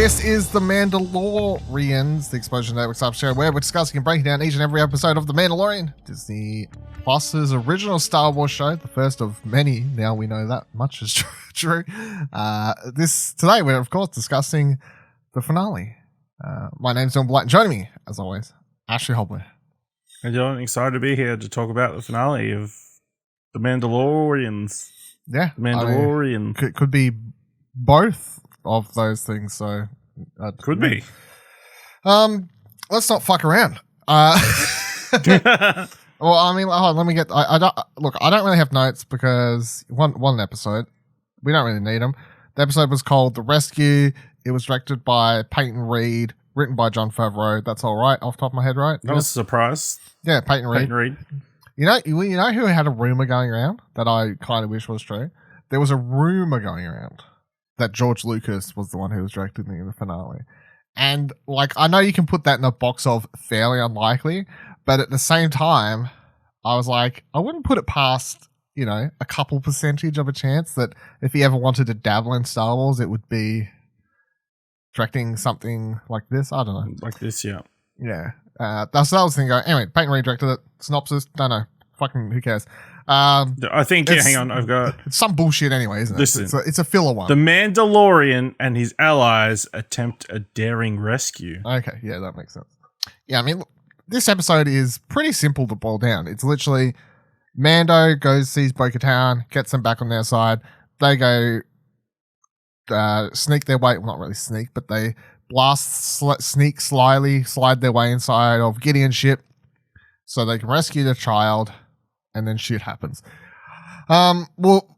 This is the MandaLOREians, the Explosion Network sub show, where we're discussing and breaking down each and every episode of The Mandalorian, Disney Plus's original Star Wars show, the first of many. Now we know that much is true. Today we're of course discussing the finale. My name's John Black, and joining me, as always, Ashley Hobler. And I'm excited to be here to talk about the finale of The Mandalorians. Yeah. Mandalorian. It could be both of those things, so... could be. Let's not fuck around. Well, I mean, let me get... I don't really have notes because one episode, we don't really need them. The episode was called The Rescue. It was directed by Peyton Reed, written by Jon Favreau. That's all right, off the top of my head, right? That was a surprise. Yeah, Peyton Reed. Peyton Reed. You know who had a rumor going around that I kind of wish was true? There was a rumor going around that George Lucas was the one who was directing the finale. And, like, I know you can put that in a box of fairly unlikely, but at the same time, I was like, I wouldn't put it past, a couple percentage of a chance that if he ever wanted to dabble in Star Wars, it would be directing something like this. I don't know. Like this, yeah. Yeah. That was the thing going. Anyway, Peyton Reed directed it. Synopsis, don't know. Fucking who cares? I think, hang on, I've got... It's some bullshit anyway, isn't it? Listen, it's a filler one. The Mandalorian and his allies attempt a daring rescue. Okay, yeah, that makes sense. Yeah, I mean, look, this episode is pretty simple to boil down. It's literally Mando goes, sees Bo-Katan, gets them back on their side. They go sneak their way... Well, not really sneak, but they sneak slyly, slide their way inside of Gideon's ship so they can rescue the child. And then shit happens. Well,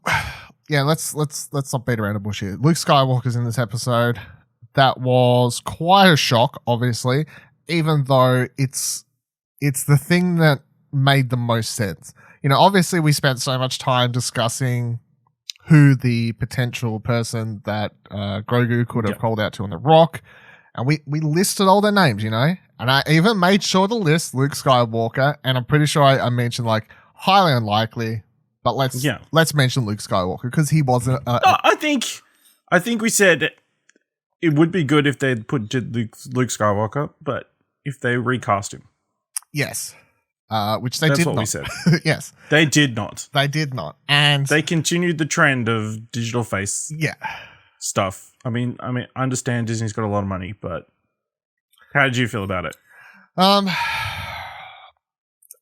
yeah, let's not beat around the bush here. Luke Skywalker's in this episode. That was quite a shock, obviously, even though it's the thing that made the most sense. Obviously we spent so much time discussing who the potential person that Grogu could have called out to on the Rock, and we listed all their names, and I even made sure to list Luke Skywalker, and I'm pretty sure I mentioned like highly unlikely, but let's mention Luke Skywalker because he wasn't. I think we said it would be good if they'd put Luke Skywalker, but if they recast him, yes, which they That's did what not. we said. Yes, they did not. They did not, and they continued the trend of digital face. Stuff. I mean, I understand Disney's got a lot of money, but how did you feel about it? I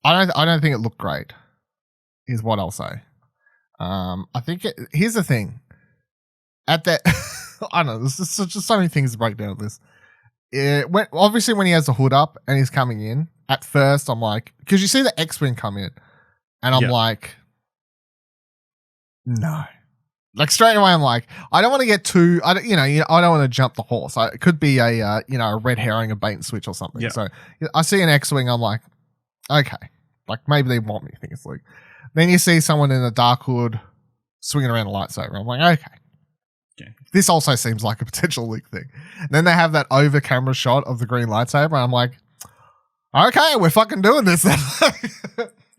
don't think it looked great. Is what I'll say. I think here's the thing. At that, I don't know. There's just so many things to break down with this. Obviously, when he has the hood up and he's coming in, at first I'm like, because you see the X-wing come in, and I'm like, no. Like straight away, I'm like, I don't want to get too. I don't want to jump the horse. It could be a red herring, a bait and switch or something. Yeah. So I see an X-wing, I'm like, okay, like maybe they want me to think it's Luke. Then you see someone in a dark hood swinging around a lightsaber. I'm like, okay. This also seems like a potential Luke thing. And then they have that over camera shot of the green lightsaber. And I'm like, okay, we're fucking doing this.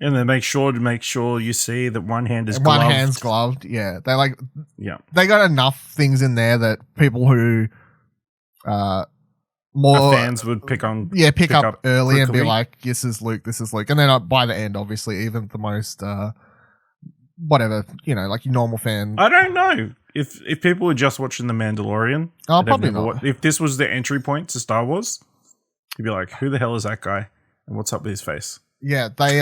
And then make sure you see that one hand is gloved. One hand's gloved. Yeah. They got enough things in there that people who more fans would pick up early and be like, this is Luke. And then by the end, obviously, even the most whatever, like your normal fan. I don't know if people were just watching The Mandalorian. Oh, probably not. If this was the entry point to Star Wars, you'd be like, who the hell is that guy? And what's up with his face? Yeah, they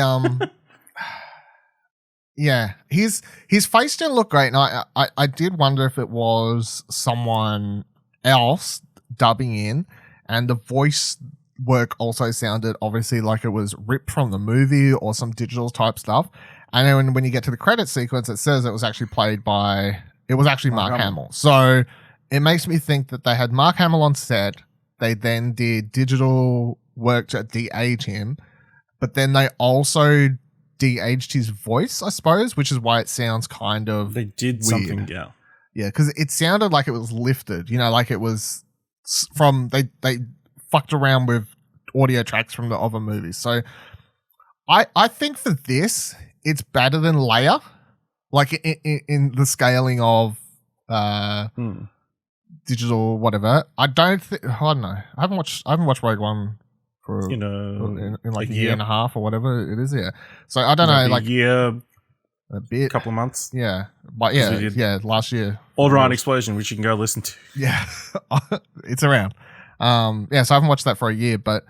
yeah, his face didn't look great, and I did wonder if it was someone else dubbing in, and the voice work also sounded obviously like it was ripped from the movie or some digital type stuff. And then when you get to the credit sequence, it says it was actually Mark Hamill. So it makes me think that they had Mark Hamill on set. They then did digital work to de-age him. But then they also de-aged his voice, I suppose, which is why it sounds kind of They did weird. Something, yeah. Yeah, because it sounded like it was lifted, like it was from... They fucked around with audio tracks from the other movies. So I think for this, it's better than Leia, like in the scaling of digital whatever. I don't know. I haven't watched Rogue One for in like a year and a half or whatever it is. Yeah. So I don't know, like a year, a bit, couple of months. Yeah, but yeah, last year. All-Around Explosion, which you can go listen to. Yeah, it's around. Yeah, so I haven't watched that for a year, but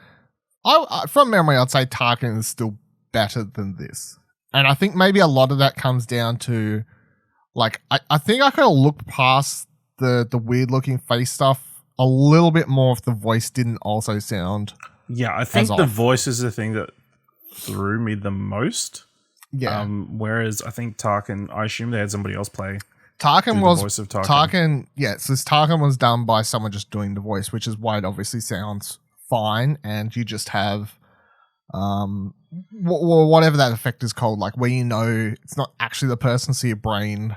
I from memory, I'd say Tarkin is still better than this, and I think maybe a lot of that comes down to, like, I think I could have looked past the weird looking face stuff a little bit more if the voice didn't also sound. Yeah, I think the voice is the thing that threw me the most. Yeah. Whereas I think Tarkin, I assume they had somebody else play. Tarkin was the voice of Tarkin. Yeah, so Tarkin was done by someone just doing the voice, which is why it obviously sounds fine, and you just have whatever that effect is called, like where you know it's not actually the person, so your brain.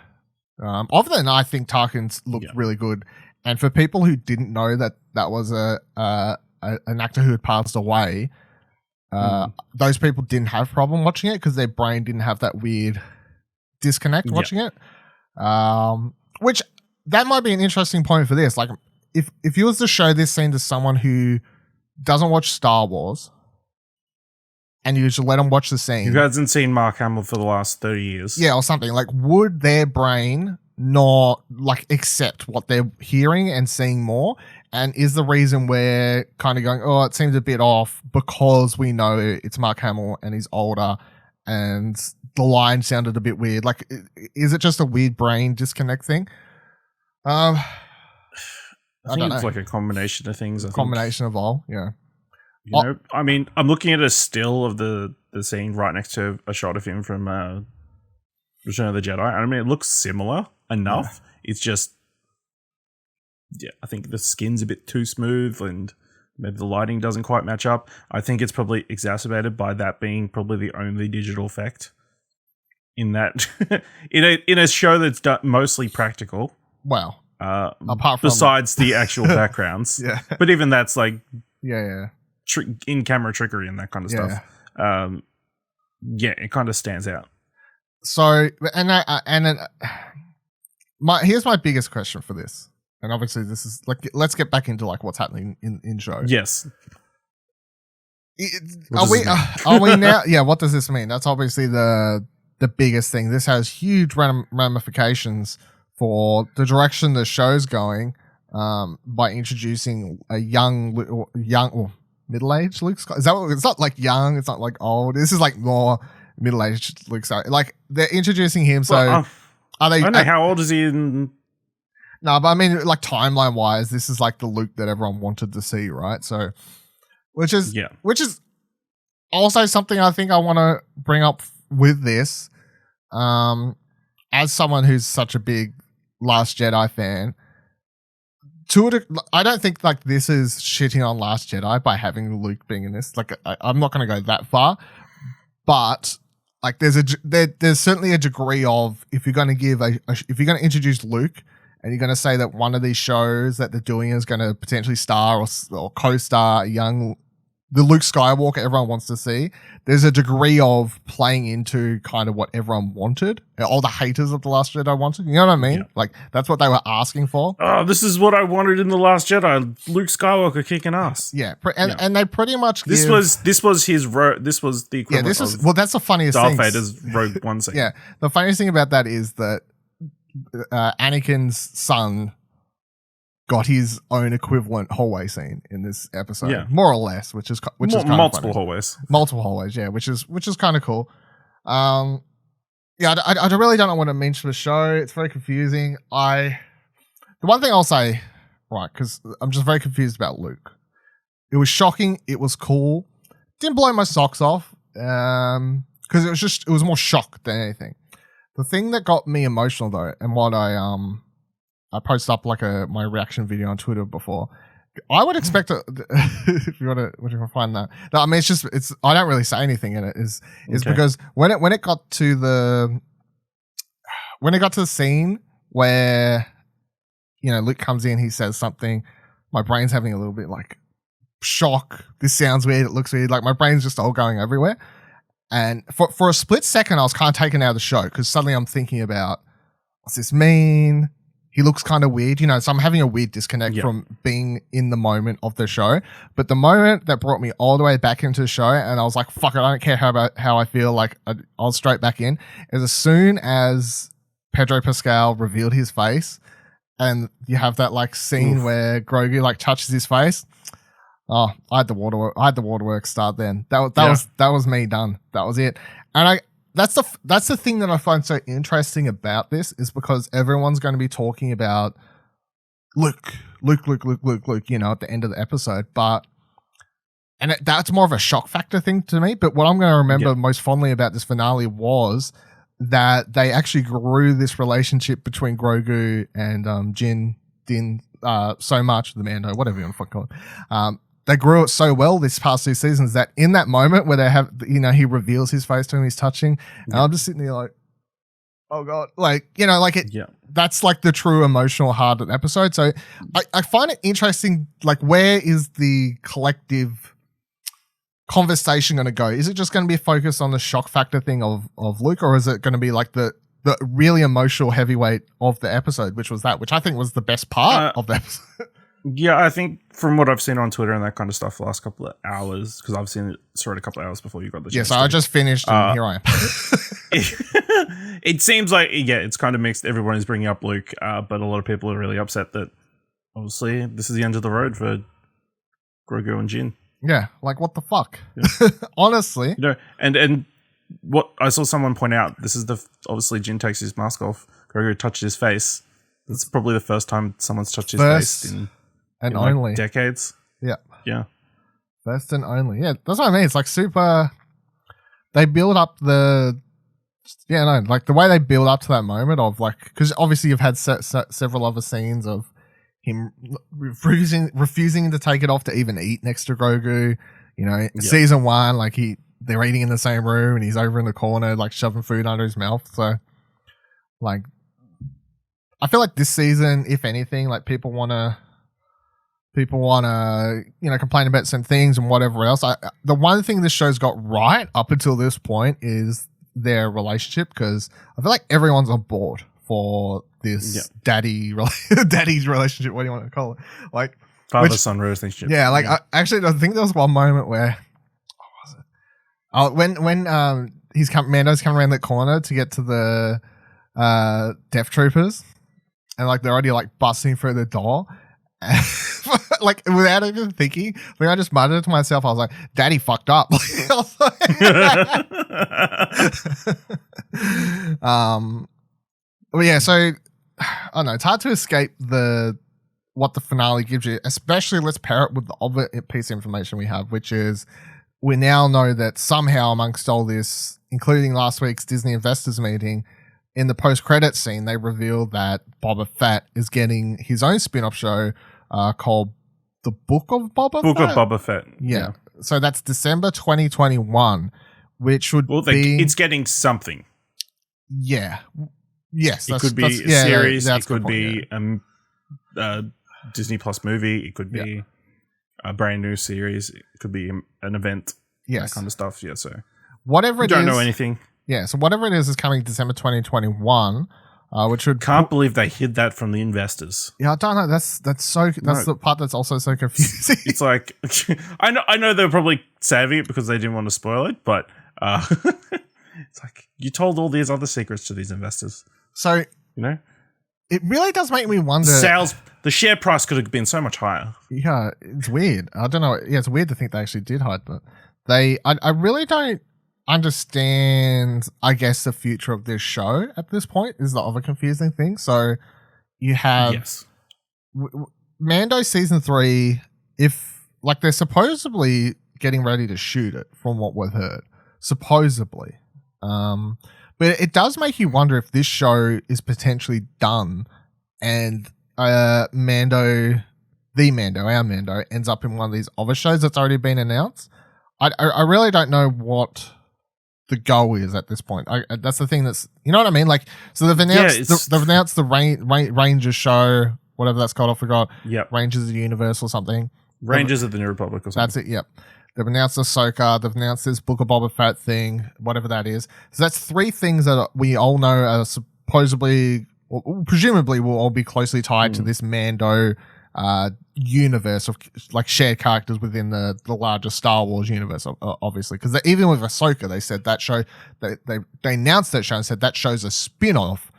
Other than I think Tarkin's looked really good, and for people who didn't know that was an actor who had passed away, those people didn't have problem watching it because their brain didn't have that weird disconnect watching it. Which that might be an interesting point for this. Like, if you was to show this scene to someone who doesn't watch Star Wars, and you should let them watch the scene, who hasn't seen Mark Hamill for the last 30 years, or something, like, would their brain not like accept what they're hearing and seeing more? And is the reason we're kind of going, oh, it seems a bit off because we know it's Mark Hamill and he's older and the line sounded a bit weird? Like, is it just a weird brain disconnect thing? I think it's like a combination of things. Combination of all, yeah. You know, I mean, I'm looking at a still of the scene right next to a shot of him from Return of the Jedi. I mean, it looks similar enough. Yeah. It's just, I think the skin's a bit too smooth and maybe the lighting doesn't quite match up. I think it's probably exacerbated by that being probably the only digital effect in that in a show that's mostly practical. Wow. Apart from besides the actual backgrounds. Yeah. But even that's like in-camera trickery and that kind of stuff. It kind of stands out. So, here's my biggest question for this. And obviously this is like, let's get back into like what's happening in show. Yes. Are we now? Yeah. What does this mean? That's obviously the biggest thing. This has huge ramifications for the direction the show's going, by introducing a young or middle-aged Luke Skywalker. Is that what, it's not like young, it's not like old. This is like more middle-aged Luke Skywalker. Like, they're introducing him, so are they? I don't know, how old is he in? No, but I mean, like, timeline-wise, this is like the Luke that everyone wanted to see, right? So, which is also something I think I want to bring up with this. As someone who's such a big Last Jedi fan, I don't think like this is shitting on Last Jedi by having Luke being in this. Like, I'm not going to go that far, but like there's certainly a degree of, if you're going to give if you're going to introduce Luke and you're going to say that one of these shows that they're doing is going to potentially star or co-star the Luke Skywalker everyone wants to see, there's a degree of playing into kind of what everyone wanted, all the haters of The Last Jedi wanted. You know what I mean? Yeah. Like, that's what they were asking for. Oh, this is what I wanted in The Last Jedi. Luke Skywalker kicking ass. Yeah, and they pretty much this was the equivalent. Well, that's the funniest thing. Darth Vader's Rogue One scene. Yeah, the funniest thing about that is that Anakin's son got his own equivalent hallway scene in this episode, more or less, which is kind of multiple hallways, yeah, which is kind of cool. I really don't know what it means for the show. It's very confusing. The one thing I'll say, right, because I'm just very confused about Luke. It was shocking. It was cool. Didn't blow my socks off, because it was more shock than anything. The thing that got me emotional though, and what I posted up like my reaction video on Twitter before. I would expect if you want to find that. No, I mean, I don't really say anything in it. Is because when it got to the scene where, you know, Luke comes in, he says something, my brain's having a little bit like shock. This sounds weird. It looks weird. Like, my brain's just all going everywhere. And for a split second, I was kind of taken out of the show because suddenly I'm thinking about, what's this mean? he looks kind of weird, you know, so I'm having a weird disconnect from being in the moment of the show. But the moment that brought me all the way back into the show, and I was like, fuck it, I don't care how I feel, like I'll straight back in, is as soon as Pedro Pascal revealed his face, and you have that like scene where Grogu like touches his face. Oh, I had the waterworks start then. That was me done. That was it. And that's the thing that I find so interesting about this, is because everyone's going to be talking about Luke, you know, at the end of the episode. That's more of a shock factor thing to me. But what I'm going to remember most fondly about this finale was that they actually grew this relationship between Grogu and Din so much, the Mando, whatever you want to fuck call it. They grew it so well this past 2 seasons that in that moment where they have, you know, he reveals his face to him, he's touching, and I'm just sitting there like, oh God, like, you know, like it, that's like the true emotional heart of the episode. So I find it interesting, like, where is the collective conversation going to go? Is it just going to be focused on the shock factor thing of Luke, or is it going to be like the really emotional heavyweight of the episode, which I think was the best part of the episode? Yeah, I think from what I've seen on Twitter and that kind of stuff the last couple of hours, because I've seen it a couple of hours before you got the chance. So I just finished and here I am. It seems like, it's kind of mixed. Everyone is bringing up Luke, but a lot of people are really upset that obviously this is the end of the road for Grogu and Jin. Yeah, like what the fuck? Yeah. Honestly. You know, and what I saw someone point out, this is obviously Jin takes his mask off, Grogu touches his face. That's probably the first time someone's touched his face in only decades. Yeah. First and only. Yeah, that's what I mean. It's like super. They build up like the way they build up to that moment of like, because obviously you've had several other scenes of him refusing to take it off to even eat next to Grogu. You know, season 1, like they're eating in the same room and he's over in the corner like shoving food under his mouth. So like, I feel like this season, if anything, like people want to, you know, complain about some things and whatever else. The one thing this show's got right up until this point is their relationship, because I feel like everyone's on board for this daddy's relationship. What do you want to call it? Like father-son relationship. Yeah, like I think there was one moment where, what was it? When Mando's coming around the corner to get to the Death Troopers, and like they're already like busting through the door. Like without even thinking, I just muttered to myself, I was like, Daddy fucked up. Well, yeah, so I don't know, it's hard to escape what the finale gives you, especially let's pair it with the other piece of information we have, which is we now know that somehow amongst all this, including last week's Disney investors meeting, in the post-credits scene, they revealed that Boba Fett is getting his own spin-off show called The Book of Boba Fett? Book of Boba Fett. Yeah. So that's December 2021, which would be... It's getting something. Yeah. Yes. It could be a series. It could be a Disney Plus movie. It could be a brand new series. It could be an event. Yes. That kind of stuff. Yeah, so... Whatever it is... Don't know anything. Yeah, so whatever it is coming December 2021, which would... Can't believe they hid that from the investors. Yeah, I don't know. That's the part that's also so confusing. It's like, I know they're probably saving it because they didn't want to spoil it, but it's like, you told all these other secrets to these investors. So, you know? It really does make me wonder... The share price could have been so much higher. Yeah, it's weird. I don't know. Yeah, it's weird to think they actually did hide that. I really don't understand, I guess, the future of this show at this point is the other confusing thing. So you have Mando season 3, if like they're supposedly getting ready to shoot it from what we've heard, supposedly. But it does make you wonder if this show is potentially done and our Mando ends up in one of these other shows that's already been announced. I really don't know what the goal is at this point. That's the thing that's, you know what I mean? Like, so they've announced the Rangers show, whatever that's called, I forgot. Yep. Rangers of the Universe or something. Rangers of the New Republic or something. That's it, yep. They've announced Ahsoka, they've announced this Book of Boba Fett thing, whatever that is. So that's 3 things that we all know are supposedly or presumably will all be closely tied to this Mando universe of like shared characters within the larger Star Wars universe, obviously. Because even with Ahsoka, they said that show, they announced that show and said that show's a spin-off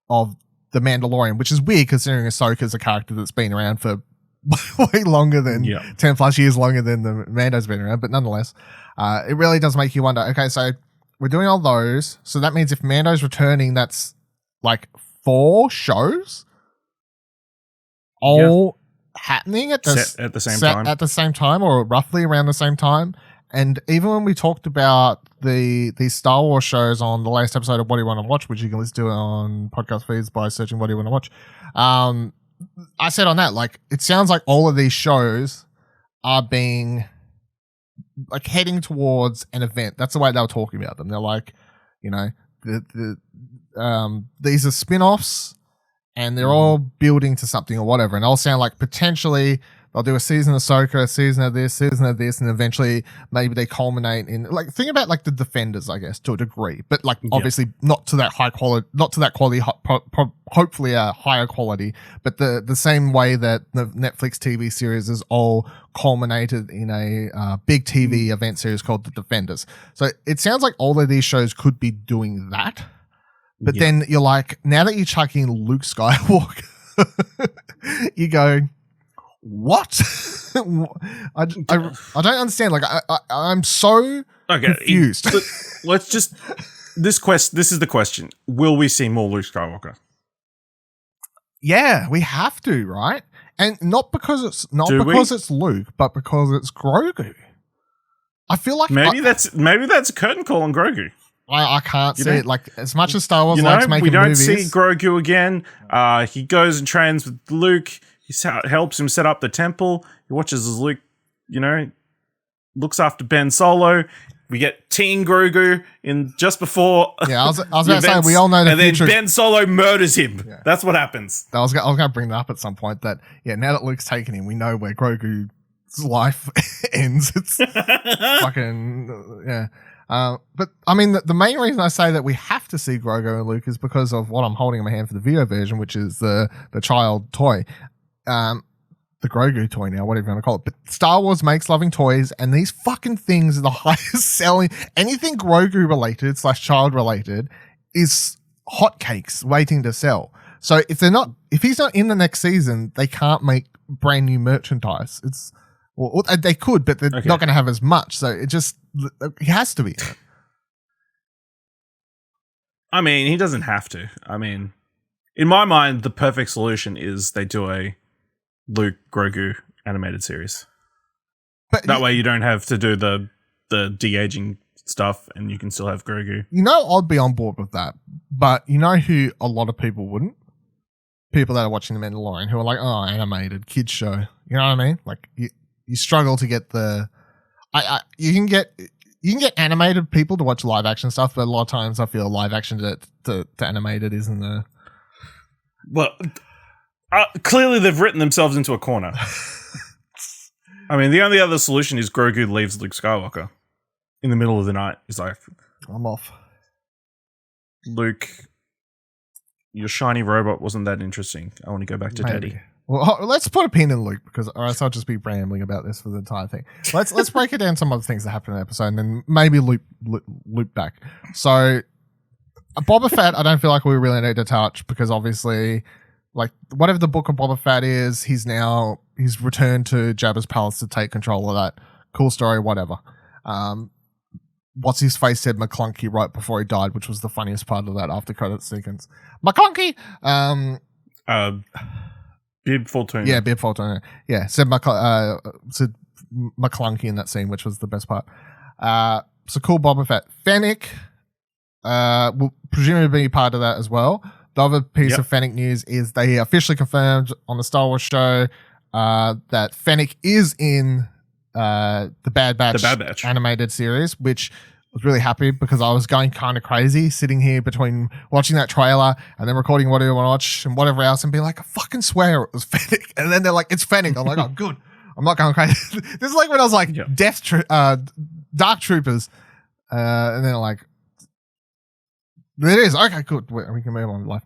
of The Mandalorian, which is weird considering Ahsoka's a character that's been around for way longer than 10 plus years longer than the Mando's been around. But nonetheless, it really does make you wonder, okay, so we're doing all those. So that means if Mando's returning, that's like 4 shows all happening at the same time or roughly around the same time. And even when we talked about the Star Wars shows on the latest episode of What Do You Want to Watch, which you can listen to on podcast feeds by searching What Do You Want to Watch, I said on that, like, it sounds like all of these shows are being like heading towards an event. That's the way they were talking about them. They're like, you know, these are spin-offs and they're all building to something or whatever. And they'll sound like potentially they'll do a season of Ahsoka, a season of this, and eventually maybe they culminate in, like, think about like the Defenders, I guess, to a degree, but like obviously not to that high quality, hopefully a higher quality, but the same way that the Netflix TV series is all culminated in a big TV event series called The Defenders. So it sounds like all of these shows could be doing that. But then you're like, now that you're chucking Luke Skywalker, you go, what? I don't understand. Like, I'm so confused. Let's just this is the question: will we see more Luke Skywalker? Yeah, we have to, right? And not because it's Luke, but because it's Grogu. I feel like maybe that's a curtain call on Grogu. I can't see it. Like, as much as Star Wars likes making movies, we don't see Grogu again. He goes and trains with Luke. He helps him set up the temple. He watches as Luke, looks after Ben Solo. We get teen Grogu in just before. Yeah, I was about to say, we all know the future. And then Ben Solo murders him. Yeah. That's what happens. I was going to bring that up at some point. That now that Luke's taken him, we know where Grogu's life ends. It's fucking but I mean, the main reason I say that we have to see Grogu and Luke is because of what I'm holding in my hand for the video version, which is the child toy. The Grogu toy now, whatever you want to call it. But Star Wars makes loving toys, and these fucking things are the highest selling. Anything Grogu related / child related is hotcakes waiting to sell. So if he's not in the next season, they can't make brand new merchandise. They could, but they're not going to have as much. So he has to be. I mean, he doesn't have to. I mean, in my mind, the perfect solution is they do a Luke Grogu animated series. But that way you don't have to do the de-aging stuff and you can still have Grogu. I'd be on board with that. But you know who a lot of people wouldn't? People that are watching The Mandalorian who are like, oh, animated, kids show. You know what I mean? Like, you struggle to get you can get animated people to watch live action stuff, but a lot of times I feel live action to animated isn't the... Well... clearly, they've written themselves into a corner. I mean, the only other solution is Grogu leaves Luke Skywalker in the middle of the night. He's like, I'm off. Luke, your shiny robot wasn't that interesting. I want to go back to Daddy. Well, let's put a pin in Luke, because or else I'll just be rambling about this for the entire thing. Let's break it down some other things that happen in the episode and then maybe loop back. So, Boba Fett, I don't feel like we really need to touch because obviously... Like, whatever the book of Boba Fett is, he's returned to Jabba's palace to take control of that. Cool story, whatever. What's his face said McClunky right before he died, which was the funniest part of that after credit sequence. McClunky! Bib Fortuna. Yeah, Bib Fortuna. Yeah, said McClunky in that scene, which was the best part. So cool Boba Fett. Fennec will presumably be part of that as well. The other piece of Fennec news is they officially confirmed on the Star Wars show that Fennec is in the Bad Batch animated series, which I was really happy because I was going kind of crazy sitting here between watching that trailer and then recording What Do You Want to Watch and whatever else and being like, I fucking swear it was Fennec. And then they're like, it's Fennec. I'm like, oh, good. I'm not going crazy. This is like when I was like, Dark Troopers. And then like, it is. Okay, good. We can move on with life.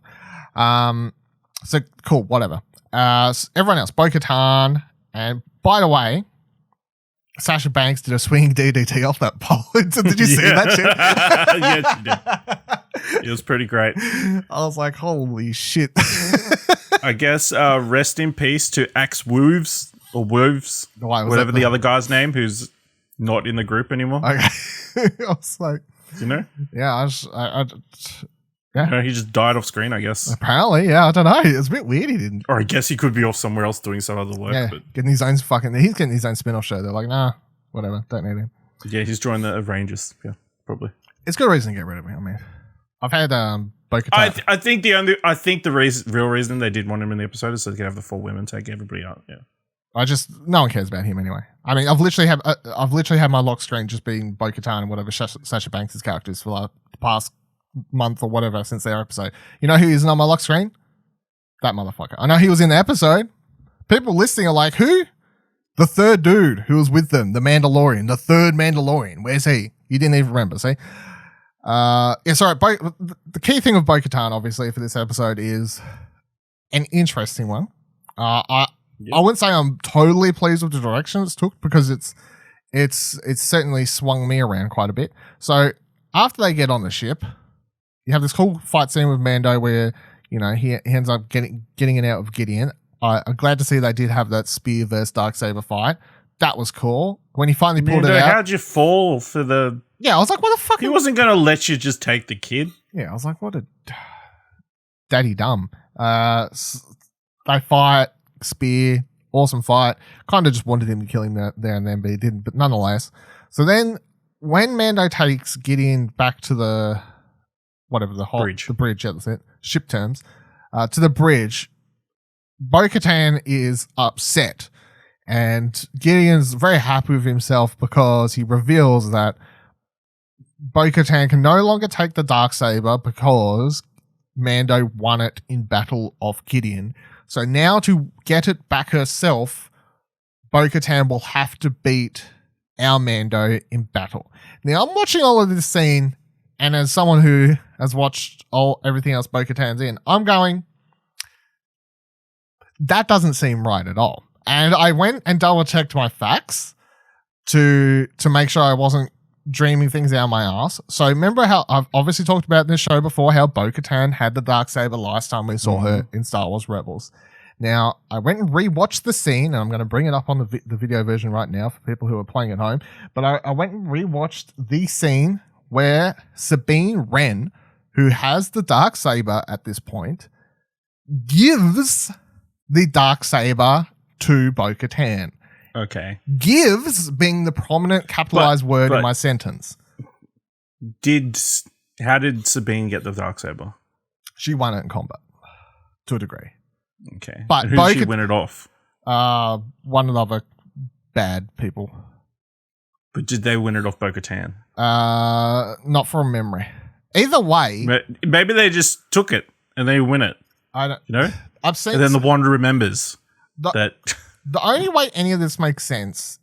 So cool, whatever. Everyone else, Bo-Katan, and by the way, Sasha Banks did a swinging DDT off that pole. Did you see that shit? Yeah, she did. It was pretty great. I was like, holy shit. I guess rest in peace to Axe Wolves or Wolves, whatever the other guy's name, who's not in the group anymore. Okay. I was like, you know? Yeah, You know, he just died off screen, I guess. Apparently, yeah. I don't know. It's a bit weird he didn't. Or I guess he could be off somewhere else doing some other work. Yeah, but getting his own spin-off show. They're like, nah, whatever. Don't need him. Yeah, he's joined the Rangers. Yeah, probably. It's a good reason to get rid of him. I mean, I've had Bo-Katan. I think the real reason they did want him in the episode is so they could have the 4 women take everybody out. Yeah. No one cares about him anyway. I mean, I've literally had my lock screen just being Bo-Katan and whatever Sasha Banks' characters for like the past month or whatever since their episode. You know who isn't on my lock screen? That motherfucker. I know he was in the episode. People listening are like, who? The third dude who was with them, the Mandalorian, the third Mandalorian. Where's he? You didn't even remember, see? Sorry. The key thing of Bo-Katan, obviously, for this episode is an interesting one. I wouldn't say I'm totally pleased with the direction it's took because it's certainly swung me around quite a bit. So after they get on the ship, you have this cool fight scene with Mando where, you know, he ends up getting it out of Gideon. I'm glad to see they did have that spear versus Darksaber fight. That was cool. When he finally pulled it out. How'd you fall for the... Yeah, I was like, what the fuck? He wasn't going to let you just take the kid. Yeah, I was like, what a... Daddy dumb. They fight, spear, awesome fight. Kind of just wanted him to kill him there and then, but he didn't. But nonetheless. So then when Mando takes Gideon back to the... whatever the bridge. The bridge, yeah, that's it. Ship terms. To the bridge, Bo-Katan is upset. And Gideon's very happy with himself because he reveals that Bo-Katan can no longer take the Darksaber because Mando won it in Battle of Gideon. So now to get it back herself, Bo-Katan will have to beat our Mando in battle. Now, I'm watching all of this scene, and as someone who has watched everything else Bo-Katan's in, I'm going, that doesn't seem right at all. And I went and double-checked my facts to make sure I wasn't dreaming things out of my ass. So remember how I've obviously talked about in this show before how Bo-Katan had the Darksaber last time we saw her in Star Wars Rebels. Now, I went and rewatched the scene, and I'm going to bring it up on the video version right now for people who are playing at home. But I went and rewatched the scene where Sabine Wren, who has the Darksaber at this point, gives the Darksaber to Bo-Katan. Okay. Gives being the prominent capitalized word in my sentence. How did Sabine get the Darksaber? She won it in combat to a degree. Okay. But who did she win it off? One of the other bad people. But did they win it off Bo-Katan? Not from memory. Either way, maybe they just took it and they win it. I don't. You know, I've seen. And then the Wanderer remembers that. The only way any of this makes sense.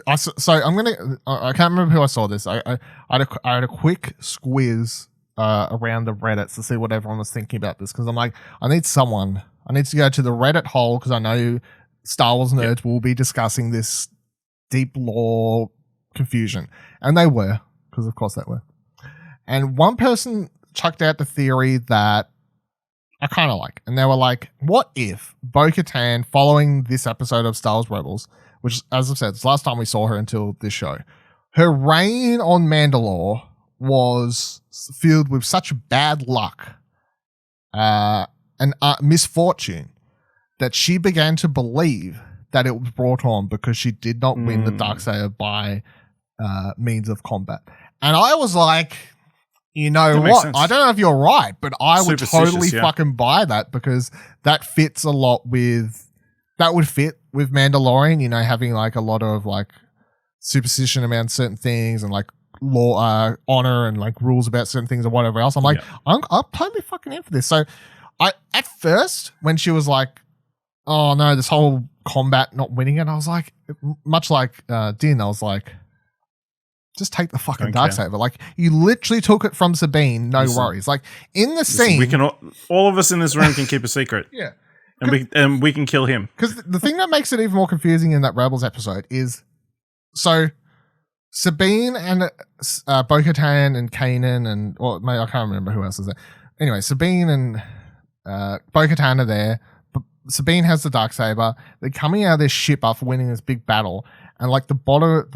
So I'm gonna. I can't remember who I saw this. I had a quick squiz around the Reddits to see what everyone was thinking about this because I'm like, I need to go to the Reddit hole because I know Star Wars nerds will be discussing this deep lore confusion, and they were because of course they were. And one person chucked out the theory that I kind of like. And they were like, what if Bo-Katan, following this episode of Star Wars Rebels, which, as I've said, it's the last time we saw her until this show, her reign on Mandalore was filled with such bad luck and misfortune that she began to believe that it was brought on because she did not win the Darksaber by means of combat. And I was like... You know what? I don't know if you're right, but I would totally fucking buy that because that fits a lot that would fit with Mandalorian, you know, having like a lot of like superstition around certain things and like law, honor and like rules about certain things or whatever else. I'm like, I'm totally fucking in for this. So at first when she was like, oh no, this whole combat not winning it, I was like, much like Din, I was like, just take the fucking Don't Darksaber. Like, you literally took it from Sabine, no worries. Like, in the scene... We can all of us in this room can keep a secret. Yeah. And we can kill him. Because the thing that makes it even more confusing in that Rebels episode is... So, Sabine and Bo-Katan and Kanan and... Or maybe I can't remember who else is there. Anyway, Sabine and Bo-Katan are there. But Sabine has the Darksaber. They're coming out of this ship after winning this big battle. And like the bottom,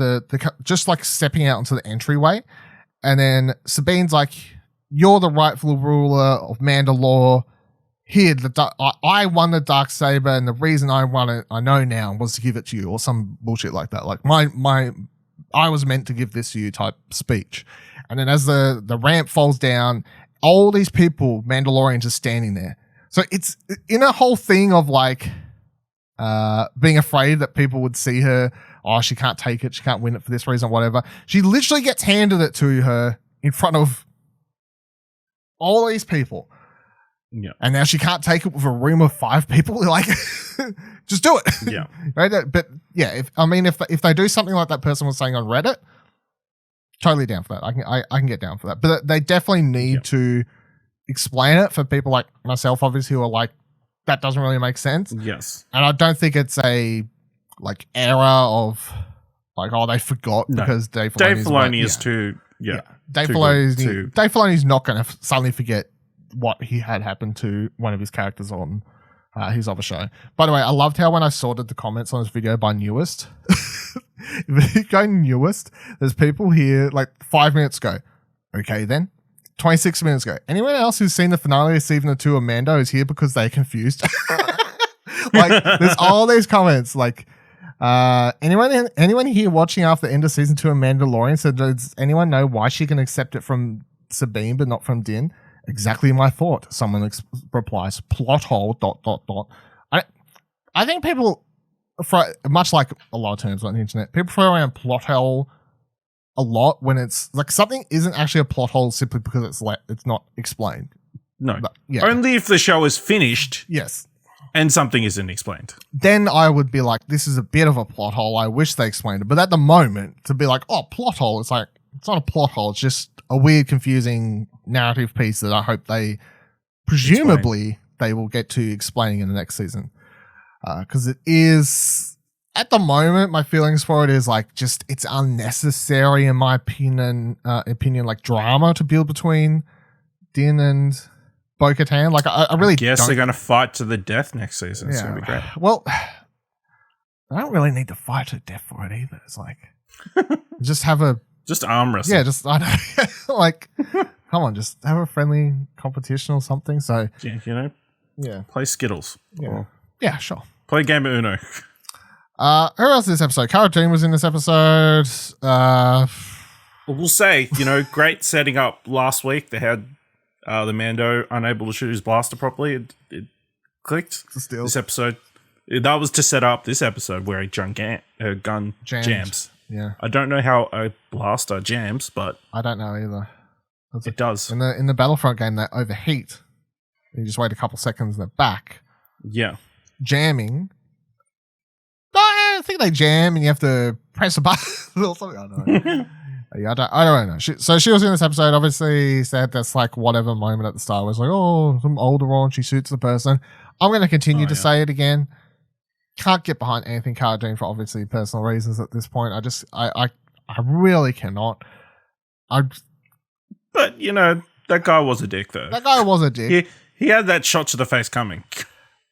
just like stepping out onto the entryway. And then Sabine's like, you're the rightful ruler of Mandalore. Here, I won the Darksaber, and the reason I won it, I know now, was to give it to you, or some bullshit like that. Like I was meant to give this to you type speech. And then as the ramp falls down, all these people, Mandalorians, are standing there. So it's in a whole thing of like being afraid that people would see her. Oh, she can't take it. She can't win it for this reason, whatever. She literally gets handed it to her in front of all these people. Yeah. And now she can't take it with a room of 5 people. Like, just do it. Yeah. Right? But yeah, if they do something like that person was saying on Reddit, totally down for that. I can get down for that. But they definitely need to explain it for people like myself, obviously, who are like, that doesn't really make sense. Yes. And I don't think it's a like error of like, oh, they forgot because Dave Filoni is too. Yeah. Dave Filoni's not going to suddenly forget what he had happened to one of his characters on his other show. By the way, I loved how when I sorted the comments on this video by newest, if you go newest, there's people here like 5 minutes ago. Okay, then 26 minutes ago. Anyone else who's seen the finale of season 2 of Mando is here because they're confused. Like, there's all these comments like, anyone here watching after the end of season 2 of Mandalorian, so does anyone know why she can accept it from Sabine but not from Din? Exactly my thought. Someone replies, plot hole, ... I think people, much like a lot of terms on the internet, people throw around plot hole a lot when it's like something isn't actually a plot hole simply because it's not explained. No. But, yeah. Only if the show is finished. Yes. And something isn't explained. Then I would be like, this is a bit of a plot hole. I wish they explained it. But at the moment, to be like, oh, plot hole, it's like, it's not a plot hole. It's just a weird, confusing narrative piece that I hope they, presumably, they will get to explaining in the next season. Because it is, at the moment, my feelings for it is like, just, it's unnecessary, in my opinion, like drama to build between Din and Bo-Katan. Like, I really guess they're going to fight to the death next season. It's going to be great. Well, I don't really need to fight to death for it either. It's like, just have a... Just arm wrestle. Yeah, just, I don't... like, come on, just have a friendly competition or something. So... Yeah, you know? Yeah. Play Skittles. Yeah. Yeah, sure. Play a game of Uno. Who else in this episode? Cara Dune was in this episode. We'll say, you know, great setting up last week. They had... the Mando unable to shoot his blaster properly. It clicked. This episode, that was to set up this episode where a gun jams. Yeah, I don't know how a blaster jams, but I don't know either. It does. In the Battlefront game, they overheat. You just wait a couple seconds and they're back. Yeah, jamming. I think they jam and you have to press a button or something. I don't know. Yeah, I don't know. So she was in this episode, obviously said that's like whatever moment at the start was like, oh, some older one, she suits the person. I'm going to continue to say it again. Can't get behind anything Cara Dune for obviously personal reasons at this point. I really cannot. But, you know, that guy was a dick though. That guy was a dick. He had that shot to the face coming.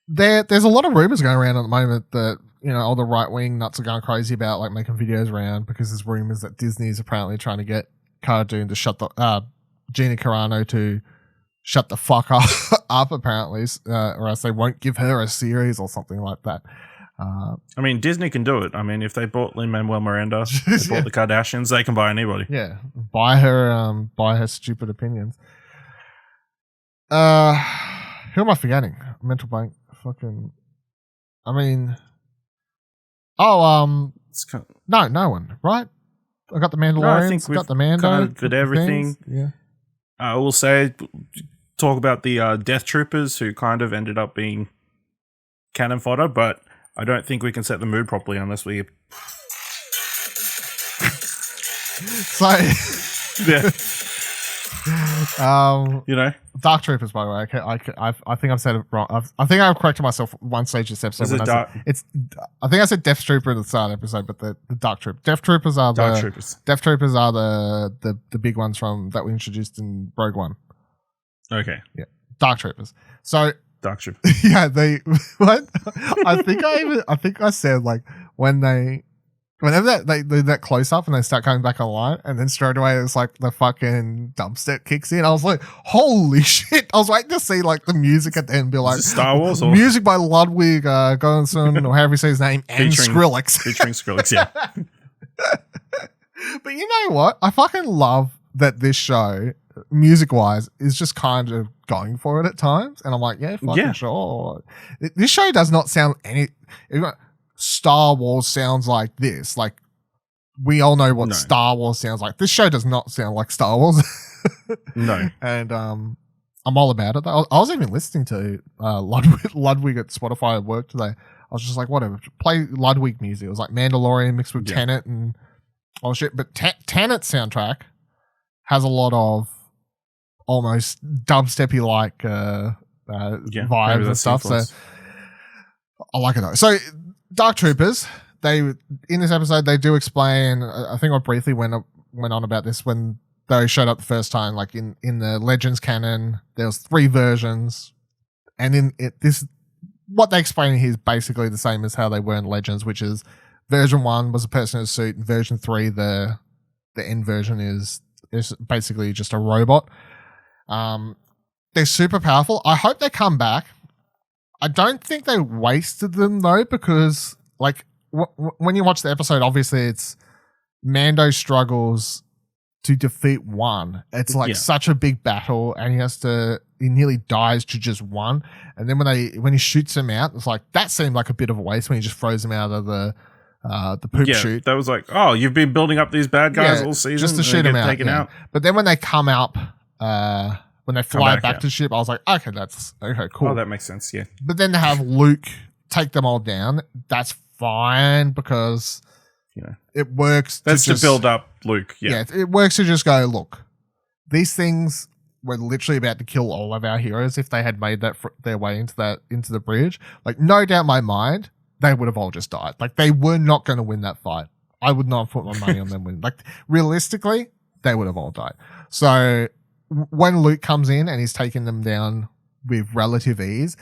There's a lot of rumors going around at the moment that, you know, all the right-wing nuts are going crazy about, like, making videos around because there's rumors that Disney is apparently trying to get Cara Dune to shut the, Gina Carano to shut the fuck up apparently, or else they won't give her a series or something like that. I mean, Disney can do it. I mean, if they bought Lin-Manuel Miranda, they bought the Kardashians, they can buy anybody. Yeah. Buy her stupid opinions. Who am I forgetting? Mental blank. No one, right? I got the Mandalorians, no, I think got the Mando. Kind of got everything. Things. Yeah. I will say, talk about the Death Troopers who kind of ended up being cannon fodder, but I don't think we can set the mood properly unless we... So, Yeah. You know, Dark Troopers, by the way. I think I've said it wrong. I think I've corrected myself one stage this episode. I think I said Death Trooper in the start episode, but the Dark Trooper. Death Troopers are the big ones that we introduced in Rogue One. Okay. Yeah. Dark Troopers. So Dark Troopers. yeah, what? I think I said like whenever they do that close up and they start coming back online, and then straight away it's like the fucking dubstep kicks in. I was like, holy shit! I was waiting to see like the music at the end be like Star Wars or music by Ludwig Göransson or however you say his name, and Skrillex. Featuring Skrillex, yeah. But you know what? I fucking love that this show, music wise, is just kind of going for it at times, and I'm like, yeah, fucking sure. This show does not sound Star Wars sounds like this. Like, we all know what Star Wars sounds like. This show does not sound like Star Wars. No. And I'm all about it. I was even listening to Ludwig at Spotify at work today. I was just like, whatever, play Ludwig music. It was like Mandalorian mixed with Tenet and all shit. But Tenet's soundtrack has a lot of almost dubsteppy like vibes and stuff. So I like it though. So Dark Troopers, in this episode they do explain. I think I briefly went on about this when they showed up the first time. Like in the Legends canon, there was 3 versions, and in this, what they explain here is basically the same as how they were in Legends, which is version 1 was a person in a suit, and version 3, the end version is basically just a robot. They're super powerful. I hope they come back. I don't think they wasted them though, because like when you watch the episode, obviously it's Mando struggles to defeat one. It's like such a big battle, and he nearly dies to just one. And then when he shoots him out, it's like that seemed like a bit of a waste when he just throws him out of the poop chute. That was like, oh, you've been building up these bad guys all season just to shoot him out. But then when they come up, when they fly back to the ship, I was like, okay, cool. Oh, that makes sense, yeah. But then to have Luke take them all down, that's fine, because it works. That's to build up Luke, yeah. It works to just go, look, these things were literally about to kill all of our heroes if they had made that their way into the bridge. Like, no doubt in my mind, they would have all just died. Like, they were not going to win that fight. I would not put my money on them winning. Like, realistically, they would have all died. So when Luke comes in and he's taking them down with relative ease,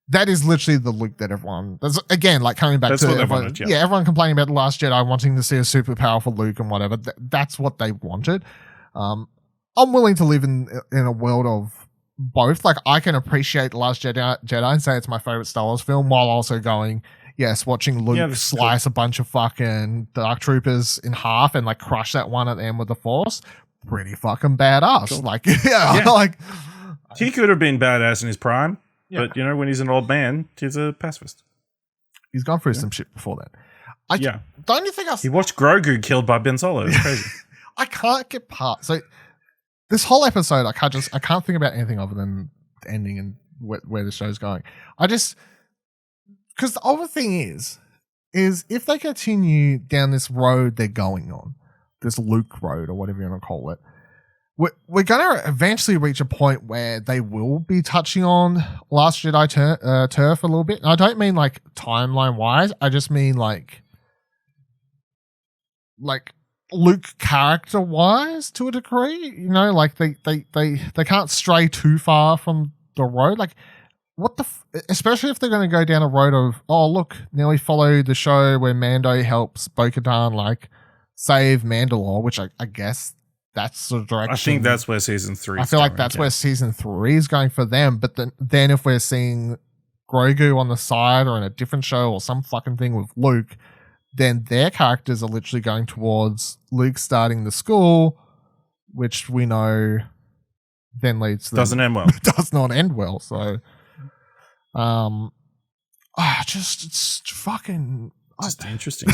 that is literally the Luke that everyone... That's, again, like coming back to... everyone complaining about The Last Jedi, wanting to see a super powerful Luke and whatever. That's what they wanted. I'm willing to live in a world of both. Like, I can appreciate The Last Jedi and say it's my favorite Star Wars film, while also going, yes, watching Luke slice a bunch of fucking Dark Troopers in half and like crush that one at the end with the Force. Pretty fucking badass. Cool. Like, like he could have been badass in his prime, but when he's an old man, he's a pacifist. He's gone through some shit before that. The only thing he watched Grogu killed by Ben Solo. It's crazy. I can't get past. So this whole episode, I can't think about anything other than the ending and where the show's going. Because the other thing is if they continue down this road they're going on, this Luke road or whatever you want to call it, we're going to eventually reach a point where they will be touching on Last Jedi turf a little bit. And I don't mean like timeline wise. I just mean like Luke character wise to a degree. Like they can't stray too far from the road. Like, what the especially if they're going to go down a road of, oh look, now we follow the show where Mando helps Bo-Katan like save Mandalore, which I guess that's the direction. I think that's where season 3 I feel like that's where season 3 is going for them. But then if we're seeing Grogu on the side or in a different show or some fucking thing with Luke, then their characters are literally going towards Luke starting the school, which we know then leads to doesn't end well. Does not end well. So it's fucking just interesting.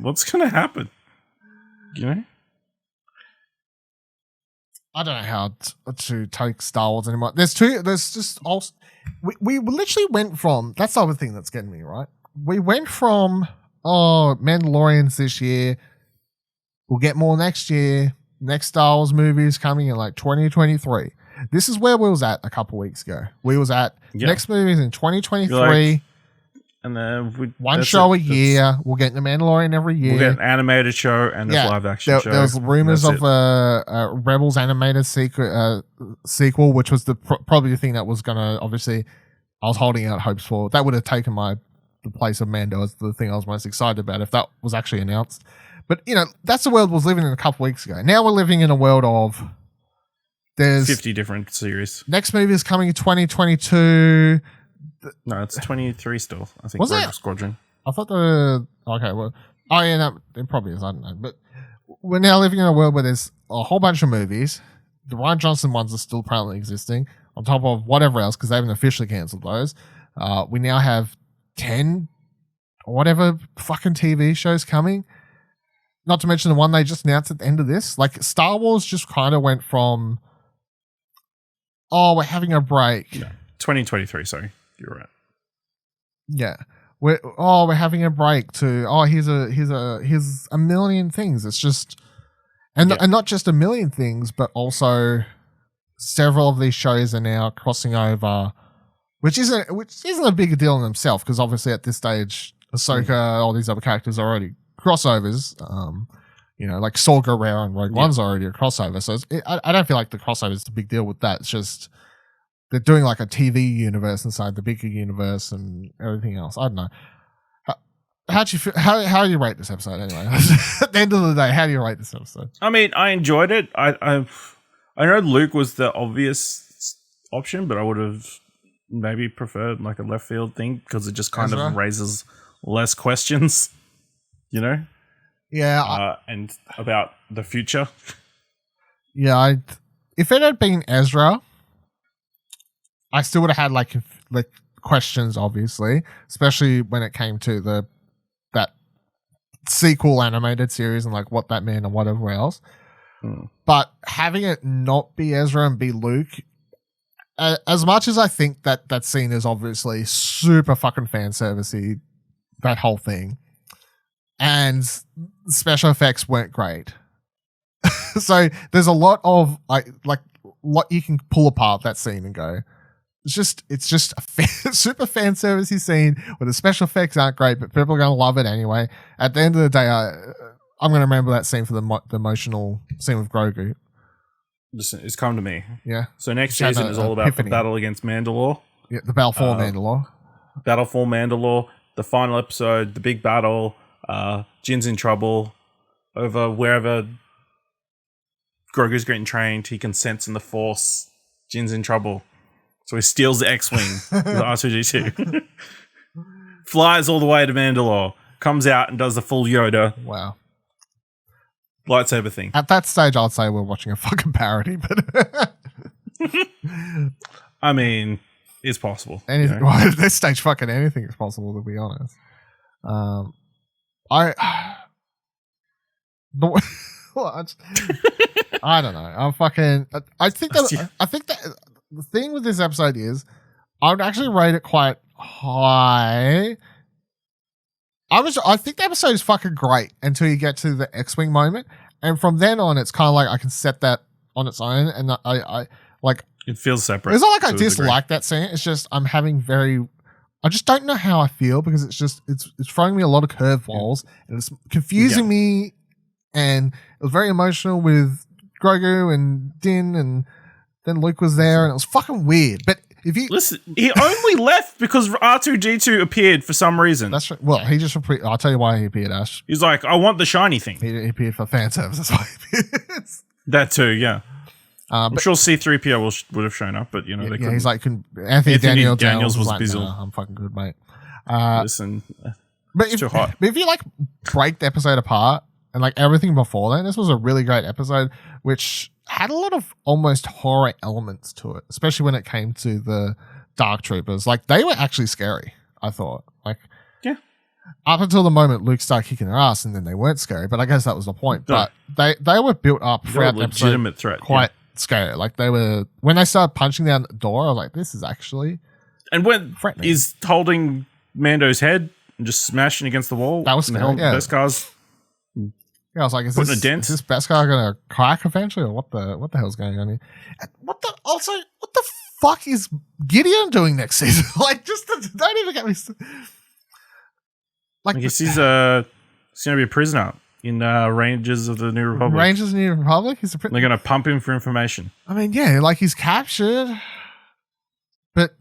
What's gonna happen? I don't know how to take Star Wars anymore. There's just also we literally went from, that's the other thing that's getting me, right? We went from Mandalorians this year We'll get more next year. Next Star Wars movie is coming in like 2023. This is where we was at a couple weeks ago. We was at next movie is in 2023. And then one show a year. We'll get the Mandalorian every year. We'll get an animated show and a live action show. There was rumors of a Rebels animated sequel, which was probably the thing that was going to, obviously, I was holding out hopes for. That would have taken the place of Mando as the thing I was most excited about if that was actually announced. But, that's the world we was living in a couple weeks ago. Now we're living in a world of there's 50 different series. Next movie is coming in 2022. No, it's 23 still. I think. Was Rogue it? Squadron. I thought it probably is. I don't know. But we're now living in a world where there's a whole bunch of movies. The Rian Johnson ones are still apparently existing on top of whatever else because they haven't officially cancelled those. We now have 10 or whatever fucking TV shows coming. Not to mention the one they just announced at the end of this. Like Star Wars just kind of went from, we're having a break. No, 2023, sorry. You're right. Yeah. We're having a break to, here's a million things. It's just, and not just a million things, but also several of these shows are now crossing over, which isn't a big deal in themselves because obviously at this stage, Ahsoka, all these other characters are already crossovers. Like Saw Gerrera and Rogue One's already a crossover. So I don't feel like the crossover is the big deal with that. It's just they're doing like a TV universe inside the bigger universe and everything else. I don't know. How'd you feel? How do you rate this episode anyway? At the end of the day, how do you rate this episode? I mean, I enjoyed it. I know Luke was the obvious option, but I would have maybe preferred like a left field thing because it just kind of raises less questions, Yeah. And about the future. Yeah, if it had been Ezra, I still would have had like questions, obviously, especially when it came to that sequel animated series and like what that meant and whatever else. But having it not be Ezra and be Luke, as much as I think that scene is obviously super fucking fan servicey, that whole thing, and special effects weren't great. So there's a lot of what you can pull apart that scene and go, it's just a super fan servicey scene where the special effects aren't great, but people are going to love it anyway. At the end of the day, I'm going to remember that scene for the emotional scene with Grogu. Listen, it's come to me. Yeah. So next season is all about the battle against Mandalore. Yeah, the battle for Mandalore. Battle for Mandalore. The final episode, the big battle. Jin's in trouble over wherever Grogu's getting trained. He can sense in the Force. Jin's in trouble. So he steals the X-Wing with R2-D2. Flies all the way to Mandalore. Comes out and does the full Yoda. Wow. Lightsaber thing. At that stage, I'd say we're watching a fucking parody, but... I mean, it's possible. Anything, well, at this stage, fucking anything is possible, to be honest. I don't know. I think that the thing with this episode is I would actually rate it quite high. I think the episode is fucking great until you get to the X-Wing moment, and from then on, it's kind of like I can set that on its own, and I like it feels separate. It's not like I dislike that scene. It's just I just don't know how I feel because it's throwing me a lot of curveballs and it's confusing me, and it was very emotional with Grogu and Din, and then Luke was there, and it was fucking weird. But if you listen, he only left because R2-D2 appeared for some reason. That's right. Well, he just I'll tell you why he appeared, Ash. He's like, I want the shiny thing. He appeared for fan service. That's why he appeared. That too, yeah. I'm sure C-3PO would have shown up, but they couldn't. He's like, Anthony Daniels was like, busy. Nah, I'm fucking good, mate. Listen, it's too hot. But if you break the episode apart and everything before then, this was a really great episode, which had a lot of almost horror elements to it, especially when it came to the Dark Troopers. They were actually scary, I thought. Yeah. Up until the moment Luke started kicking their ass, and then they weren't scary, but I guess that was the point. No. But they were built up throughout the episode. Legitimate threat. Quite scary. They were, when they started punching down the door, I was like, this is actually and when threatening. He's holding Mando's head and just smashing against the wall. That was scary. Yeah. Beskars Yeah, I was like, is Putting a dent. this Pascal gonna crack eventually, or what the hell's going on here? And what the fuck is Gideon doing next season? Like, just don't even get me. Like, I guess he's gonna be a prisoner in Rangers of the New Republic. Rangers of the New Republic. They're gonna pump him for information. I mean, yeah, like he's captured, but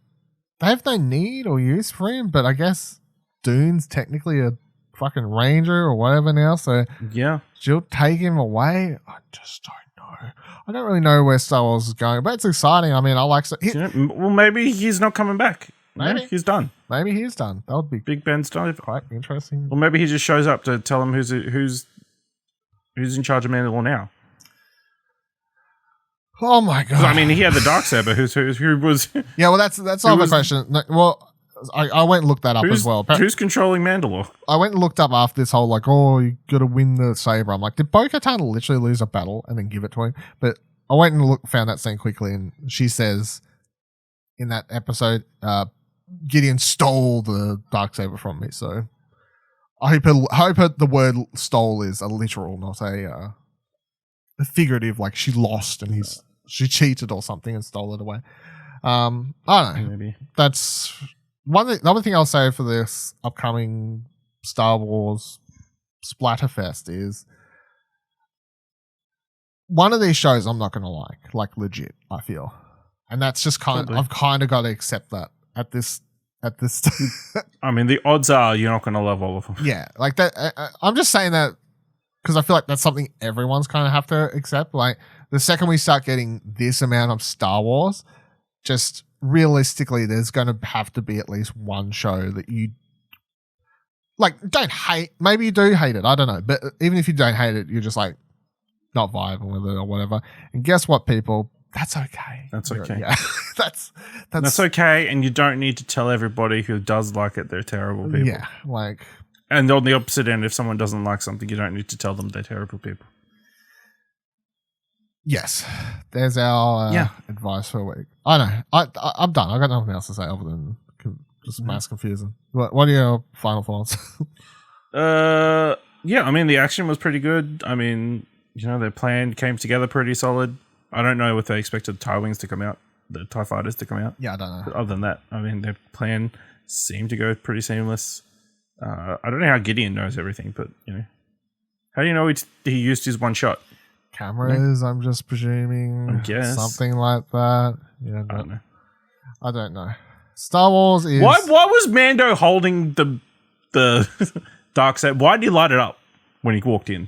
they have no need or use for him. But I guess Dune's technically a fucking ranger or whatever now, so yeah, she'll take him away. I just don't know. I don't really know where Star Wars is going, but it's exciting. I mean, I like. Well, maybe he's not coming back. Maybe he's done. Maybe he's done. That would be Big Ben's done. quite interesting. Or maybe he just shows up to tell him who's in charge of Mandalore now. Oh my god! I mean, he had the Darksaber. Who was? Yeah, well, that's all the question. No, well, I went and looked that up as well. Who's controlling Mandalore? I went and looked up after this whole like, oh, you got to win the saber. I'm like, did Bo-Katan literally lose a battle and then give it to him? But I went and found that scene quickly, and she says in that episode, Gideon stole the Darksaber from me. So I hope the word "stole" is a literal, not a figurative. Like she lost and she cheated or something and stole it away. I don't know. Maybe that's one thing. The other thing I'll say for this upcoming Star Wars Splatterfest is one of these shows I'm not going to like legit. I feel, and that's just I've kind of got to accept that at this. I mean, the odds are you're not going to love all of them. Yeah, like that. I'm just saying that because I feel like that's something everyone's kind of have to accept. Like the second we start getting this amount of Star Wars, just realistically, there's going to have to be at least one show that you like don't hate. Maybe you do hate it. I don't know. But even if you don't hate it, you're just like not vibing with it or whatever. And guess what, people? That's okay. That's okay. Yeah, that's okay. And you don't need to tell everybody who does like it they're terrible people. Yeah, like. And on the opposite end, if someone doesn't like something, you don't need to tell them they're terrible people. Yes, there's our advice for a week. I know. I'm done. I got nothing else to say other than just mass confusion. What are your final thoughts? Yeah. I mean, the action was pretty good. I mean, their plan came together pretty solid. I don't know if they expected the TIE Wings to come out, the TIE Fighters to come out. Yeah, I don't know. But other than that, I mean, their plan seemed to go pretty seamless. I don't know how Gideon knows everything, but how do you know he used his one shot? Cameras, I'm just presuming. I guess something like that. Yeah, I don't know. I don't know. Star Wars is why was Mando holding the Darksaber? Why did he light it up when he walked in?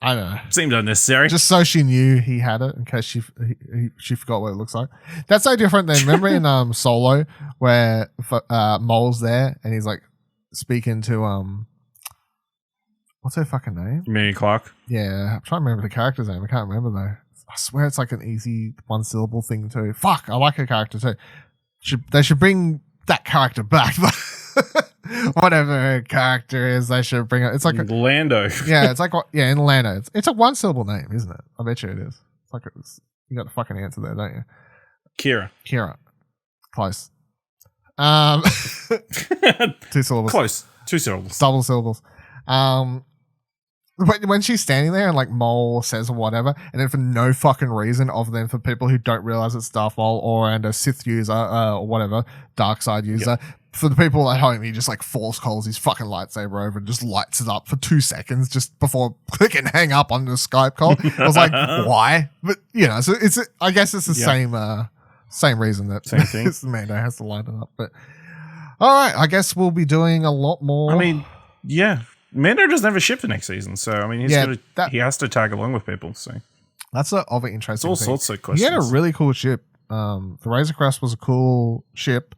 I don't know. Seemed unnecessary. Just so she knew he had it in case she forgot what it looks like. That's so different than remember in Solo where Maul's there and he's like speaking to what's her fucking name? Amelia Clark. Yeah, I'm trying to remember the character's name. I can't remember though. I swear it's like an easy one syllable thing too. Fuck, I like her character too. They should bring that character back. Whatever her character is, they should bring it. It's like Lando. Yeah, it's like in Lando. It's a one syllable name, isn't it? I bet you it is. It's like you got the fucking answer there, don't you? Kira. Close. 2 syllables. Close. 2 syllables. Double syllables. When she's standing there and like Maul says or whatever, and then for no fucking reason other than for people who don't realize it's Darth Maul and a Sith user or whatever, dark side user, for the people at home, he just like force calls his fucking lightsaber over and just lights it up for 2 seconds just before clicking hang up on the Skype call. I was like, why? But so I guess it's the same reason that same thing. Mando has to light it up. But all right, I guess we'll be doing a lot more. I mean, yeah. Mando doesn't have a ship the next season, so I mean, he has to tag along with people. So that's an other interesting. It's all sorts of questions. He had a really cool ship. The Razor Crest was a cool ship.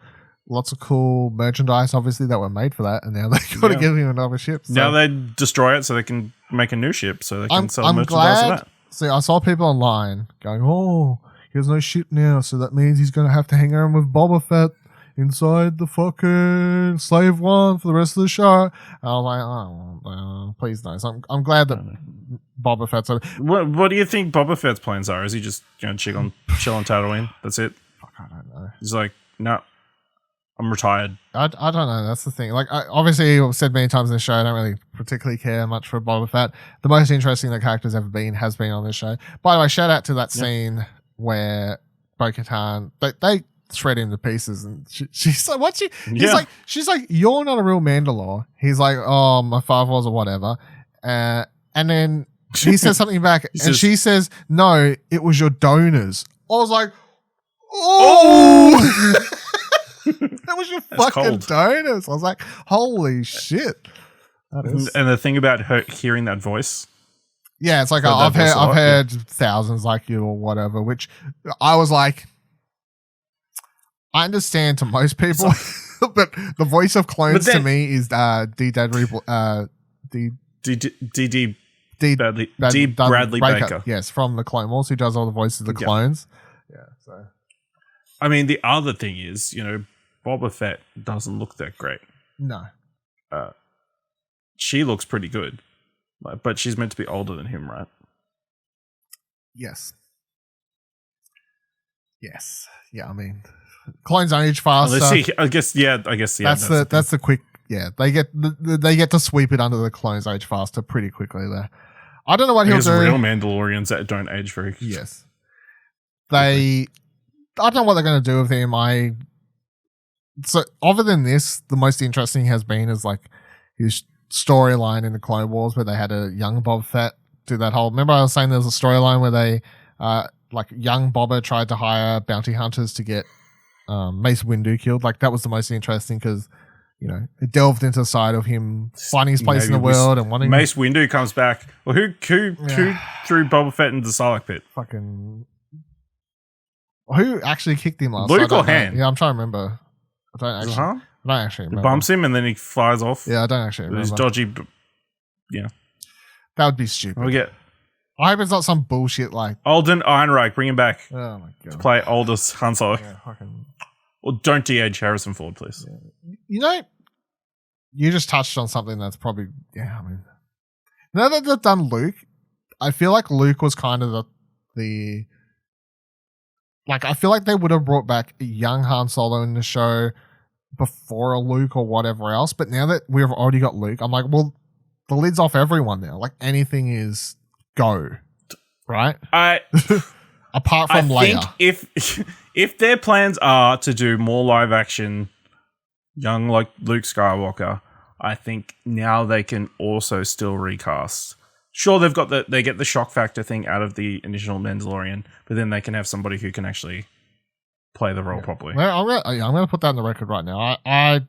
Lots of cool merchandise, obviously, that were made for that, and now they got to give him another ship. So. Now they destroy it so they can make a new ship, so they can sell merchandise for that. See, I saw people online going, "Oh, he has no ship now, so that means he's going to have to hang around with Boba Fett inside the fucking Slave One for the rest of the show." And I was like, "Oh, please no." So I'm glad that Boba Fett's. What do you think Boba Fett's plans are? Is he just chill on Tatooine? That's it. Fuck, I don't know. He's like, no. I'm retired. I don't know. That's the thing. Like, obviously, I've said many times in the show, I don't really particularly care much for Boba Fett. The most interesting the character's ever been has been on this show. By the way, shout out to that scene where Bo-Katan, they shred him to pieces, and she's like, "What's she?" She's like, "You're not a real Mandalore." He's like, "Oh, my father was, or whatever," and then he says something back, she says, "No, it was your donors." I was like, "Oh." That was your fucking donors. I was like, holy shit. And the thing about her hearing that voice. Yeah, it's like, I've heard thousands like you or whatever, which I was like, I understand to most people, but the voice of clones to me is D. Bradley Baker. Yes, from the Clone Wars, who does all the voices of the clones. Yeah, so. I mean, the other thing is, Boba Fett doesn't look that great. No. She looks pretty good, but she's meant to be older than him, right? Yes. Yeah, I mean, clones don't age faster. I guess. That's the quick. Yeah, they get to sweep it under the clones age faster pretty quickly there. I don't know what he'll do. Real Mandalorians that don't age very. Yes. I don't know what they're going to do with him. So other than this, the most interesting has been is like his storyline in the Clone Wars where they had a young Boba Fett do that whole. Remember, I was saying there was a storyline where they like young Boba tried to hire bounty hunters to get Mace Windu killed. Like that was the most interesting because it delved into the side of him finding his place in the world and wanting. Mace Windu comes back. Well, who threw Boba Fett into the Sarlacc pit? Fucking. Who actually kicked him last? Luke or Han? Yeah, I'm trying to remember. I don't actually remember. Bumps him and then he flies off. Yeah, I don't actually remember. It's dodgy. Yeah. That would be stupid. I hope it's not some bullshit like Alden Ehrenreich, bring him back. Oh my god. To play oldest Han Solo. Yeah, fucking. Or don't de-age Harrison Ford, please. Yeah. You just touched on something that's probably I mean, now that they've done Luke, I feel like Luke was kind of the like, I feel like they would have brought back a young Han Solo in the show before a Luke or whatever else. But now that we've already got Luke, I'm like, well, the lid's off everyone now. Like, anything is go, right? Apart from Leia. Think if their plans are to do more live action, young like Luke Skywalker, I think now they can also still recast. Sure, they get the shock factor thing out of the initial Mandalorian, but then they can have somebody who can actually play the role properly. Well, I'm gonna put that on the record right now. I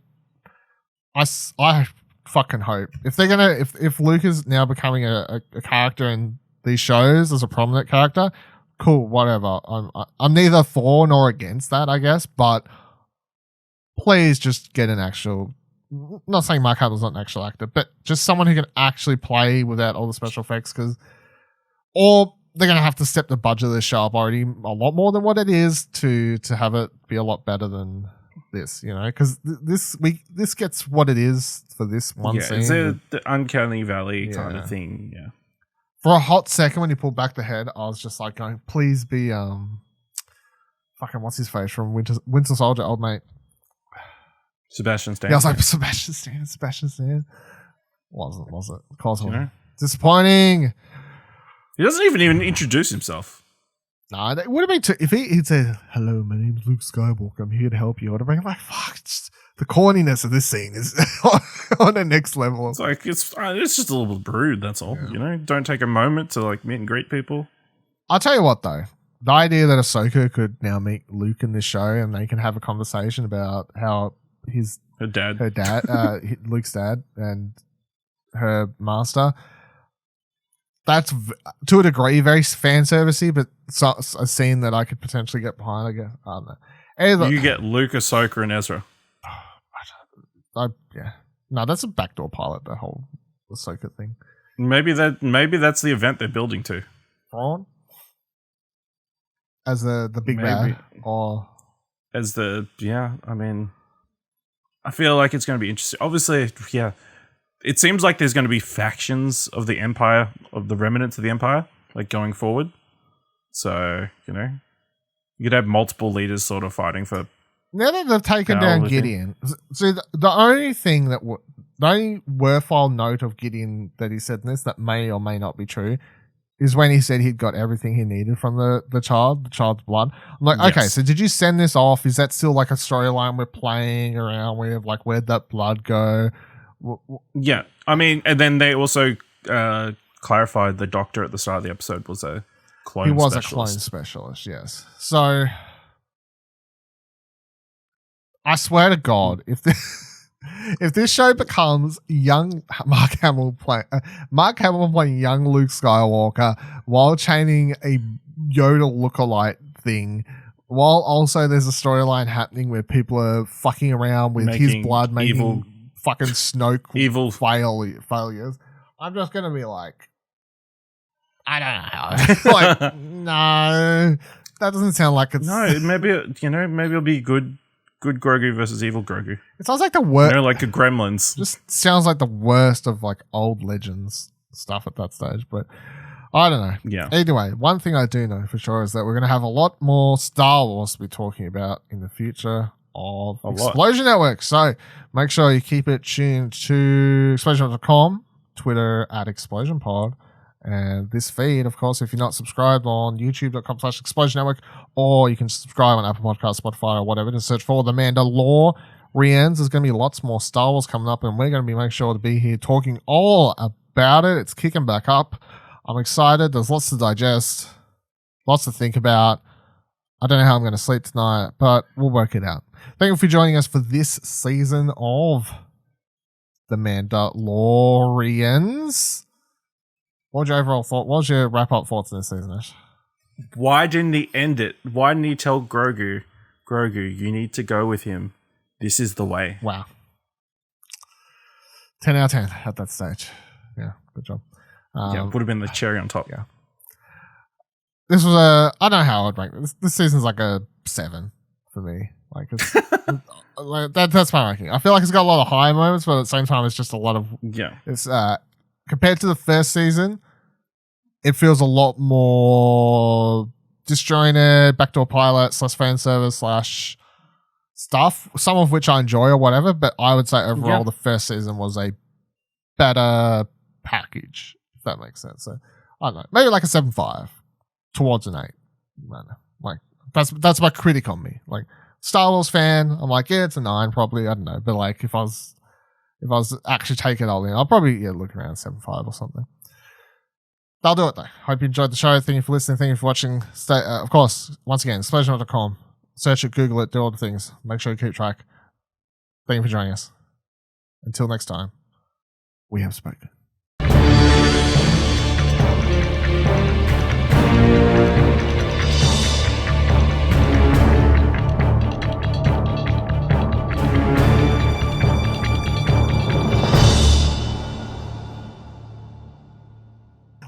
fucking hope if Luke is now becoming a character in these shows as a prominent character, cool, whatever. I'm neither for nor against that, I guess, but please just get an actual. Not saying Mark Hamill's not an actual actor, but just someone who can actually play without all the special effects, or they're going to have to step the budget of the show up already a lot more than what it is to have it be a lot better than this, because this gets what it is for this one scene. It's the uncanny valley kind of thing. Yeah. For a hot second, when you pulled back the head, I was just like going, please be fucking what's his face from Winter Soldier, old mate. Sebastian Stan. Yeah, I was like, Sebastian Stan. Wasn't. Of course it wasn't. Disappointing. He doesn't even introduce himself. No, it would have been if he'd said, hello, my name's Luke Skywalker, I'm here to help you. I would have been like, fuck, the corniness of this scene is on the next level. It's like, it's just a little bit brood, that's all. Yeah. Don't take a moment to like meet and greet people. I'll tell you what, though. The idea that Ahsoka could now meet Luke in this show and they can have a conversation about how her dad, Luke's dad, and her master. That's to a degree very fan servicey, but a scene that I could potentially get behind. I guess I don't know. Either, you get Luke, Ahsoka, and Ezra. No, that's a backdoor pilot. The whole Ahsoka thing. Maybe that's the event they're building to. Thrawn as the big bad, or as the I mean. I feel like it's going to be interesting. Obviously, it seems like there's going to be factions of the Empire, of the remnants of the Empire, like going forward. So, you could have multiple leaders sort of fighting for Now that they've taken Power down lifting. Gideon, see, the only thing that the only worthwhile note of Gideon that he said in this that may or may not be true is when he said he'd got everything he needed from the child's blood. I'm like, okay, Yes. so did you send this off? Is that still like a storyline we're playing around with? Like, where'd that blood go? Yeah, I mean, and then they also clarified the doctor at the start of the episode was a clone. He was specialist. a clone specialist, yes. So I swear to God, if this show becomes young Mark Hamill playing young Luke Skywalker while chaining a Yoda lookalike thing, while also there's a storyline happening where people are fucking around with his blood, making evil, fucking Snoke evil failures, I'm just gonna be like, I don't know, like, no, that doesn't sound like it's maybe it'll be good Grogu versus evil Grogu. It sounds like the worst. Like a Gremlins. Just sounds like the worst of like old Legends stuff at that stage. But I don't know. Yeah. Anyway, one thing I do know for sure is that we're going to have a lot more Star Wars to be talking about in the future of Explosion Network. So make sure you keep it tuned to explosion.com, Twitter @ExplosionPod. And this feed, of course, if you're not subscribed on youtube.com/Explosion Network, or you can subscribe on Apple Podcasts, Spotify, or whatever, just search for the MandaLOREians. There's going to be lots more Star Wars coming up, and we're going to be making sure to be here talking all about it. It's kicking back up. I'm excited. There's lots to digest, lots to think about. I don't know how I'm going to sleep tonight, but we'll work it out. Thank you for joining us for this season of the MandaLOREians. What was your overall thought? What was your wrap-up thoughts in this season, Ash? Why didn't he end it? Why didn't he tell Grogu, you need to go with him. This is the way. Wow. 10 out of 10 at that stage. Yeah, good job. Would have been the cherry on top. Yeah. This was I don't know how I'd rank this. This season's like a 7 for me. Like, it's, that's my ranking. I feel like it's got a lot of high moments, but at the same time, it's just a lot of... Yeah. It's... compared to the first season, it feels a lot more disjointed, backdoor pilot / fan service / stuff, some of which I enjoy or whatever, but I would say overall the first season was a better package, if that makes sense. So, I don't know, maybe like a 7.5 towards an 8. I don't know. Like, that's my critic on me. Like, Star Wars fan, I'm like, yeah, it's a 9 probably, I don't know, but like, if I was actually taking it all in, I'll probably look around 7.5 or something. That'll do it though. Hope you enjoyed the show. Thank you for listening. Thank you for watching. Stay, of course, once again, explosion.com. Search it, Google it, do all the things. Make sure you keep track. Thank you for joining us. Until next time, we have spoken.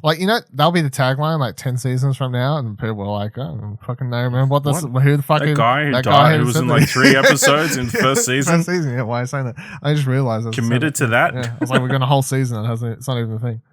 Like, you know, that'll be the tagline like 10 seasons from now, and people are like, oh, I don't fucking know, remember who the fucking... That guy who was in like 3 episodes in the first season? First season, yeah, why are you saying that? I just realized... Committed to that? Yeah, I was like, we're going a whole season, it's not even a thing.